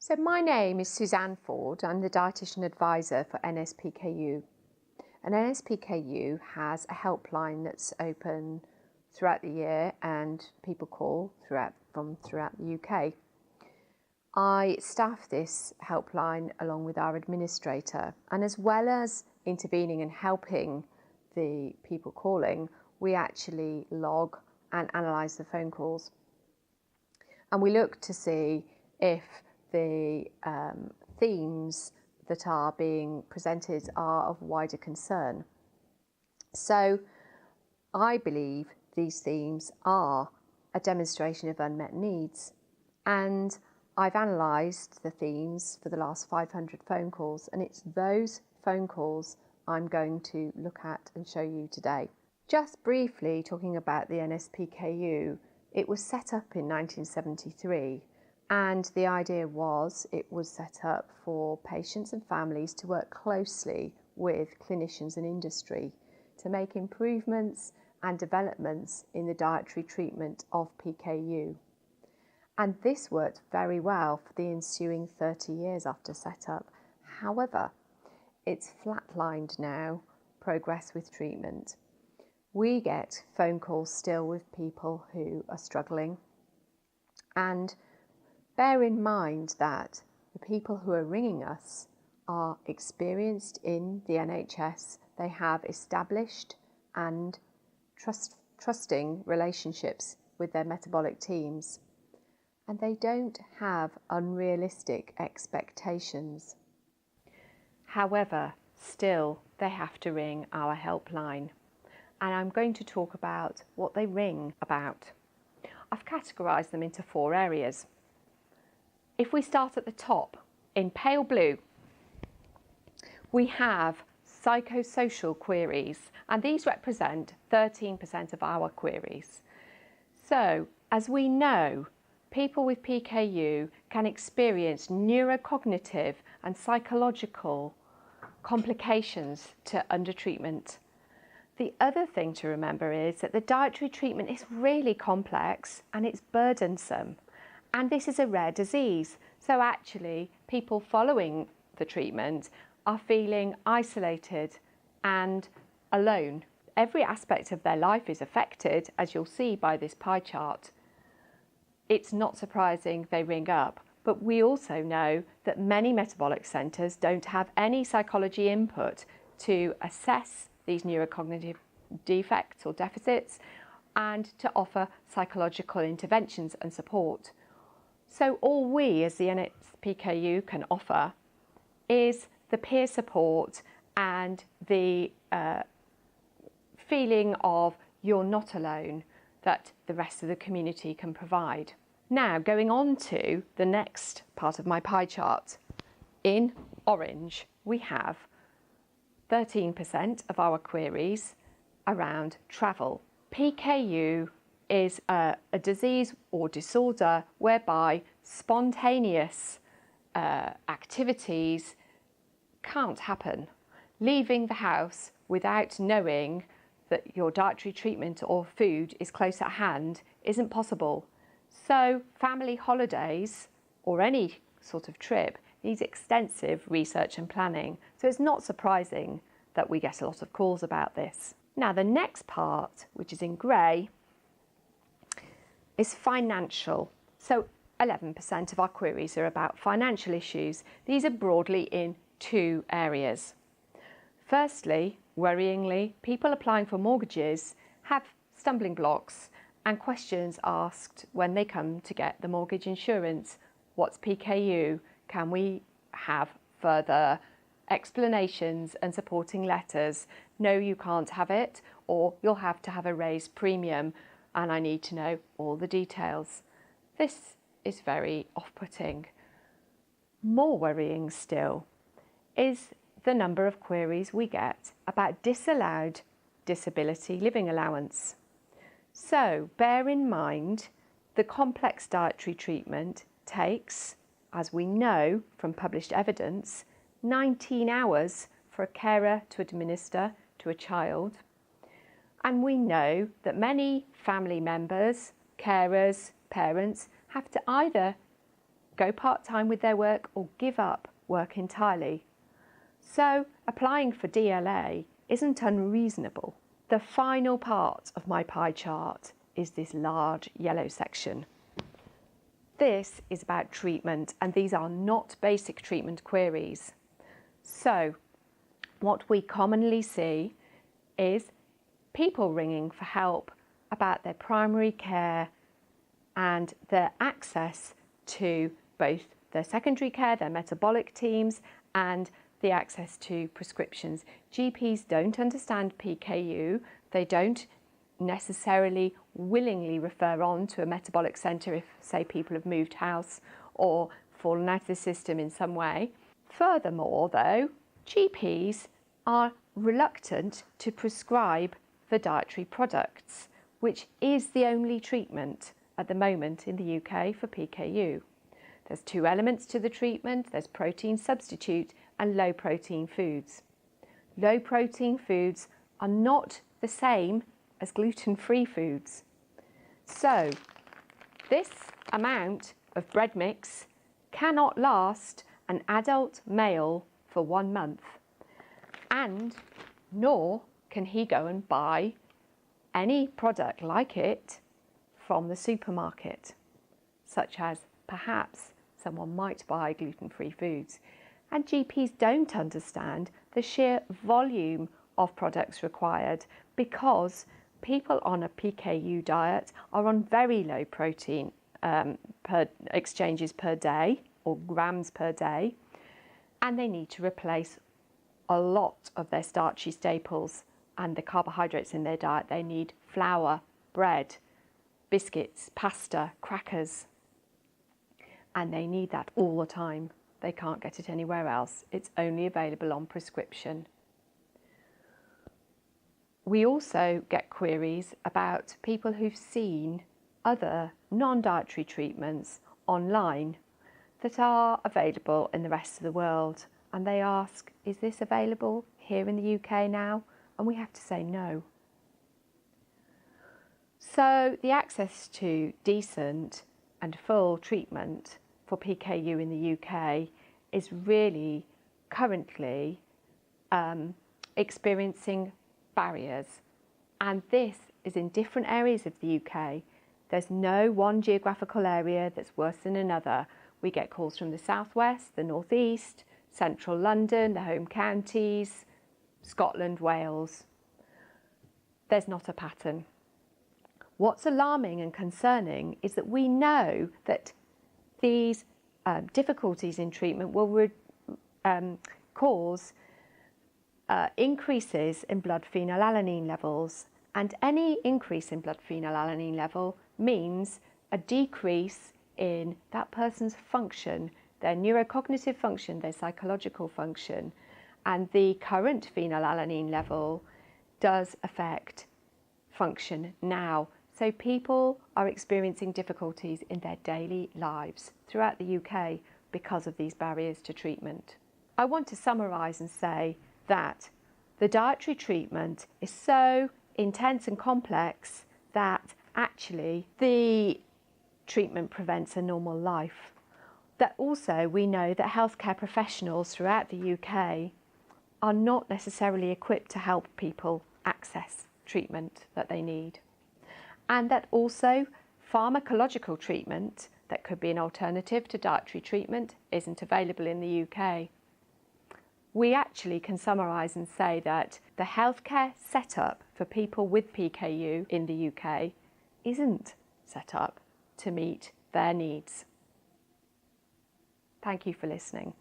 So my name is Suzanne Ford. I'm the Dietitian Advisor for NSPKU. And NSPKU has a helpline that's open throughout the year and people call from throughout the UK. I staff this helpline along with our administrator, and as well as intervening and helping the people calling, we actually log and analyse the phone calls. And we look to see if the themes that are being presented are of wider concern. So I believe these themes are a demonstration of unmet needs, and I've analysed the themes for the last 500 phone calls, and it's those phone calls I'm going to look at and show you today. Just briefly talking about the NSPKU, it was set up in 1973, and the idea was it was set up for patients and families to work closely with clinicians and industry to make improvements and developments in the dietary treatment of PKU. And this worked very well for the ensuing 30 years after setup. However, it's flatlined now, progress with treatment. We get phone calls still with people who are struggling, and bear in mind that the people who are ringing us are experienced in the NHS. They have established and trusting relationships with their metabolic teams, and they don't have unrealistic expectations. However, still they have to ring our helpline, and I'm going to talk about what they ring about. I've categorised them into 4 areas. If we start at the top, in pale blue, we have psychosocial queries, and these represent 13% of our queries. So, as we know, people with PKU can experience neurocognitive and psychological complications to undertreatment. The other thing to remember is that the dietary treatment is really complex and it's burdensome, and this is a rare disease. So actually, people following the treatment are feeling isolated and alone. Every aspect of their life is affected, as you'll see by this pie chart. It's not surprising they ring up, but we also know that many metabolic centres don't have any psychology input to assess these neurocognitive defects or deficits and to offer psychological interventions and support. So all we as the NSPKU can offer is the peer support and the feeling of you're not alone that the rest of the community can provide. Now, going on to the next part of my pie chart, in orange we have 13% of our queries around travel. PKU is a disease or disorder whereby spontaneous activities can't happen. Leaving the house without knowing that your dietary treatment or food is close at hand isn't possible. So family holidays or any sort of trip needs extensive research and planning. So it's not surprising that we get a lot of calls about this. Now the next part, which is in grey, is financial. So 11% of our queries are about financial issues. These are broadly in 2 areas. Firstly, worryingly, people applying for mortgages have stumbling blocks and questions asked when they come to get the mortgage insurance. What's PKU? Can we have further explanations and supporting letters? No, you can't have it, or you'll have to have a raised premium, and I need to know all the details. This is very off-putting. More worrying still is the number of queries we get about disallowed disability living allowance. So bear in mind the complex dietary treatment takes, as we know from published evidence, 19 hours for a carer to administer to a child. And we know that many family members, carers, parents have to either go part-time with their work, or give up work entirely. So applying for DLA isn't unreasonable. The final part of my pie chart is this large yellow section. This is about treatment, and these are not basic treatment queries. So what we commonly see is people ringing for help about their primary care and their access to both their secondary care, their metabolic teams, and the access to prescriptions. GPs don't understand PKU. They don't necessarily willingly refer on to a metabolic centre if, say, people have moved house or fallen out of the system in some way. Furthermore, though, GPs are reluctant to prescribe for dietary products, which is the only treatment at the moment in the UK for PKU. There's two elements to the treatment. There's protein substitute and low protein foods. Low protein foods are not the same as gluten-free foods. So this amount of bread mix cannot last an adult male for 1 month, and nor can he go and buy any product like it from the supermarket, such as perhaps someone might buy gluten-free foods. And GPs don't understand the sheer volume of products required, because people on a PKU diet are on very low protein exchanges per day, or grams per day, and they need to replace a lot of their starchy staples and the carbohydrates in their diet. They need flour, bread, biscuits, pasta, crackers, and they need that all the time. They can't get it anywhere else. It's only available on prescription. We also get queries about people who've seen other non-dietary treatments online that are available in the rest of the world, and they ask, is this available here in the UK now? And we have to say no. So the access to decent and full treatment for PKU in the UK is really currently experiencing barriers, and this is in different areas of the UK. There's no one geographical area that's worse than another. We get calls from the southwest, the northeast, central London, the home counties, Scotland, Wales. There's not a pattern. What's alarming and concerning is that we know that these difficulties in treatment will cause increases in blood phenylalanine levels, and any increase in blood phenylalanine level means a decrease in that person's function, their neurocognitive function, their psychological function, and the current phenylalanine level does affect function now. So people are experiencing difficulties in their daily lives throughout the UK because of these barriers to treatment. I want to summarise and say that the dietary treatment is so intense and complex that actually the treatment prevents a normal life. That also we know that healthcare professionals throughout the UK are not necessarily equipped to help people access treatment that they need. And that also pharmacological treatment that could be an alternative to dietary treatment isn't available in the UK. We actually can summarise and say that the healthcare setup for people with PKU in the UK isn't set up to meet their needs. Thank you for listening.